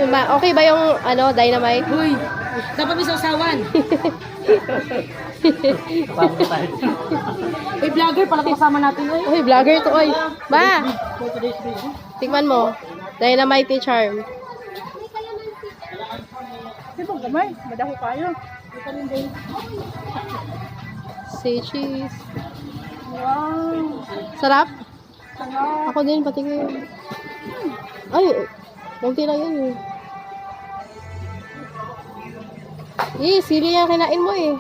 Okay ba yung ano, dynamite? Uy, dapat may sausawan. Uy, vlogger, pala kasama natin. Uy, vlogger to, oy. Ba! Tingnan mo. Dynamite ni Charm. Ito, gamay. Madaho kayo. Say cheese. Wow. Sarap? Sarap. Ako din, patingin. Ay, kunti lang yun eh. Sili yung kinain mo eh.